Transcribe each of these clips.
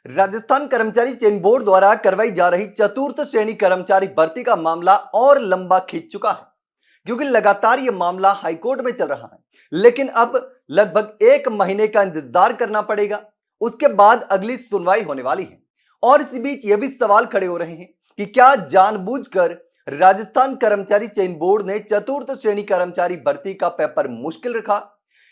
राजस्थान कर्मचारी चयन बोर्ड द्वारा करवाई जा रही चतुर्थ श्रेणी कर्मचारी भर्ती का मामला और लंबा खींच चुका है, क्योंकि लगातार यह मामला हाईकोर्ट में चल रहा है। लेकिन अब लगभग 1 महीने का इंतजार करना पड़ेगा, उसके बाद अगली सुनवाई होने वाली है। और इसी बीच यह भी सवाल खड़े हो रहे हैं कि क्या जानबूझकर राजस्थान कर्मचारी चयन बोर्ड ने चतुर्थ श्रेणी कर्मचारी भर्ती का पेपर मुश्किल रखा।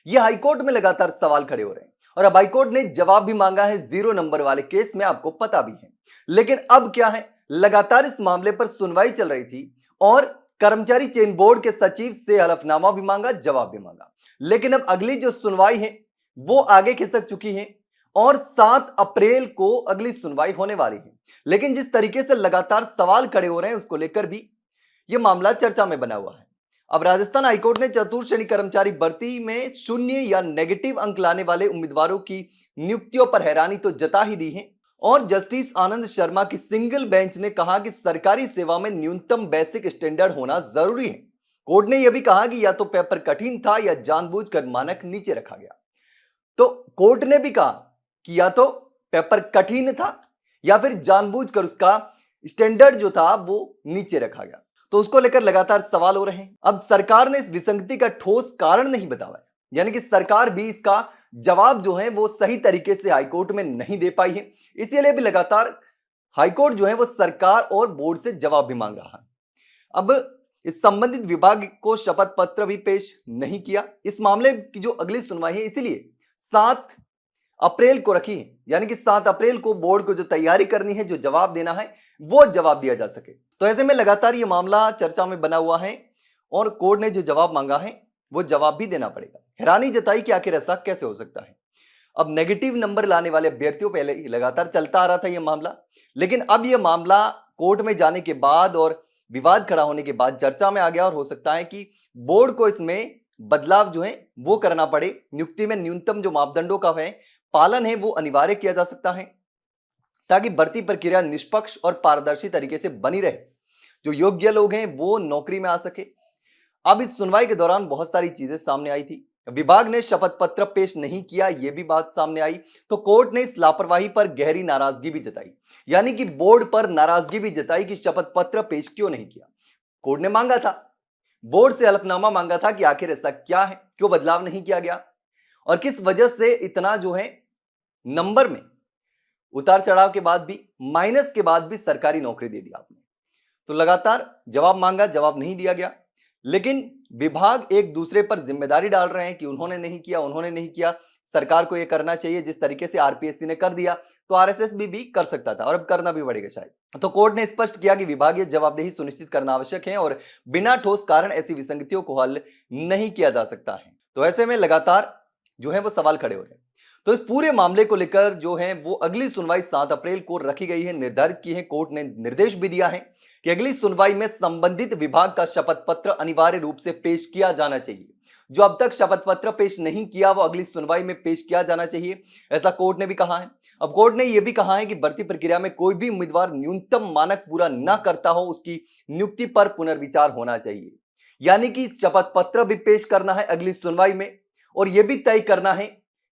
यह हाईकोर्ट में लगातार सवाल खड़े हो रहे हैं और अब हाईकोर्ट ने जवाब भी मांगा है 0 नंबर वाले केस में, आपको पता भी है। लेकिन अब क्या है, लगातार इस मामले पर सुनवाई चल रही थी और कर्मचारी चयन बोर्ड के सचिव से हलफनामा भी मांगा, जवाब भी मांगा। लेकिन अब अगली जो सुनवाई है वो आगे खिसक चुकी है और 7 अप्रैल को अगली सुनवाई होने वाली है। लेकिन जिस तरीके से लगातार सवाल खड़े हो रहे हैं उसको लेकर भी यह मामला चर्चा में बना हुआ है। अब राजस्थान हाईकोर्ट ने चतुर्थ श्रेणी कर्मचारी भर्ती में 0 या नेगेटिव अंक लाने वाले उम्मीदवारों की नियुक्तियों पर हैरानी तो जता ही दी है और जस्टिस आनंद शर्मा की सिंगल बेंच ने कहा कि सरकारी सेवा में न्यूनतम बेसिक स्टैंडर्ड होना जरूरी है। कोर्ट ने यह भी कहा कि या तो पेपर कठिन था या जानबूझकर मानक नीचे रखा गया। तो कोर्ट ने भी कहा कि या तो पेपर कठिन था या फिर जानबूझकर उसका स्टैंडर्ड जो था वो नीचे रखा गया। तो उसको लेकर लगातार सवाल हो रहे हैं। अब सरकार ने इस विसंगति का ठोस कारण नहीं बताया है, यानी कि सरकार भी इसका जवाब जो है वो सही तरीके से हाईकोर्ट में नहीं दे पाई है। इसलिए भी लगातार हाईकोर्ट जो है वो सरकार और बोर्ड से जवाब भी मांग रहा है। अब इस संबंधित विभाग को शपथ पत्र भी पेश नहीं किया। इस मामले की जो अगली सुनवाई है इसीलिए 7 अप्रैल को रखी है, यानी कि 7 अप्रैल को बोर्ड को जो तैयारी करनी है, जो जवाब देना है वो जवाब दिया जा सके। तो ऐसे में लगातार ये मामला चर्चा में बना हुआ है और कोर्ट ने जो जवाब मांगा है वो जवाब भी देना पड़ेगा। हैरानी जताई कि आखिर ऐसा कैसे हो सकता है। अब नेगेटिव नंबर लाने वाले अभ्यर्थियों पहले ही लगातार चलता आ रहा था यह मामला, लेकिन अब यह मामला कोर्ट में जाने के बाद और विवाद खड़ा होने के बाद चर्चा में आ गया और हो सकता है कि बोर्ड को इसमें बदलाव जो है वो करना पड़े। नियुक्ति में न्यूनतम जो मापदंडों का है पालन है वो अनिवार्य किया जा सकता है ताकि भर्ती प्रक्रिया निष्पक्ष और पारदर्शी तरीके से बनी रहे, जो योग्य लोग हैं वो नौकरी में आ सके। अब इस सुनवाई के दौरान बहुत सारी चीजें सामने आई थी। विभाग ने शपथ पत्र पेश नहीं किया, यह भी बात सामने आई। तो कोर्ट ने इस लापरवाही पर गहरी नाराजगी भी जताई, यानी कि बोर्ड पर नाराजगी भी जताई कि शपथ पत्र पेश क्यों नहीं किया। कोर्ट ने मांगा था, बोर्ड से हलफनामा मांगा था कि आखिर ऐसा क्या है, क्यों बदलाव नहीं किया गया और किस वजह से इतना जो है नंबर में उतार चढ़ाव के बाद भी, माइनस के बाद भी सरकारी नौकरी दे दी आपने। तो लगातार जवाब मांगा, जवाब नहीं दिया गया। लेकिन विभाग एक दूसरे पर जिम्मेदारी डाल रहे हैं कि उन्होंने नहीं किया, उन्होंने नहीं किया, सरकार को यह करना चाहिए। जिस तरीके से आरपीएससी ने कर दिया तो आरएसएस भी कर सकता था और अब करना भी पड़ेगा शायद। तो कोर्ट ने स्पष्ट किया कि विभागीय जवाबदेही सुनिश्चित करना आवश्यक है और बिना ठोस कारण ऐसी विसंगतियों को हल नहीं किया जा सकता है। तो ऐसे में लगातार जो है वो सवाल खड़े हो रहे हैं। तो इस पूरे मामले को लेकर जो है वो अगली सुनवाई 7 अप्रैल को रखी गई है, निर्धारित की है। कोर्ट ने निर्देश भी दिया है कि अगली सुनवाई में संबंधित विभाग का शपथ पत्र अनिवार्य रूप से पेश किया जाना चाहिए। जो अब तक शपथ पत्र पेश नहीं किया वो अगली सुनवाई में पेश किया जाना चाहिए, ऐसा कोर्ट ने भी कहा है। अब कोर्ट ने यह भी कहा है कि भर्ती प्रक्रिया में कोई भी उम्मीदवार न्यूनतम मानक पूरा न करता हो उसकी नियुक्ति पर पुनर्विचार होना चाहिए। यानी कि शपथ पत्र भी पेश करना है अगली सुनवाई में और यह भी तय करना है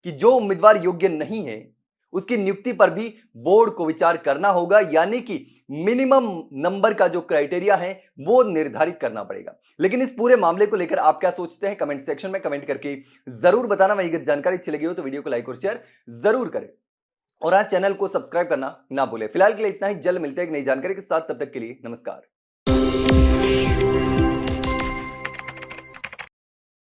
कि जो उम्मीदवार योग्य नहीं है उसकी नियुक्ति पर भी बोर्ड को विचार करना होगा, यानी कि मिनिमम नंबर का जो क्राइटेरिया है वो निर्धारित करना पड़ेगा। लेकिन इस पूरे मामले को लेकर आप क्या सोचते हैं कमेंट सेक्शन में कमेंट करके जरूर बताना। वही अगर जानकारी अच्छी लगी हो तो वीडियो को लाइक और शेयर जरूर करें और आज चैनल को सब्सक्राइब करना ना भूलें। फिलहाल के लिए इतना ही, जल्द मिलते हैं एक नई जानकारी के साथ, तब तक के लिए नमस्कार।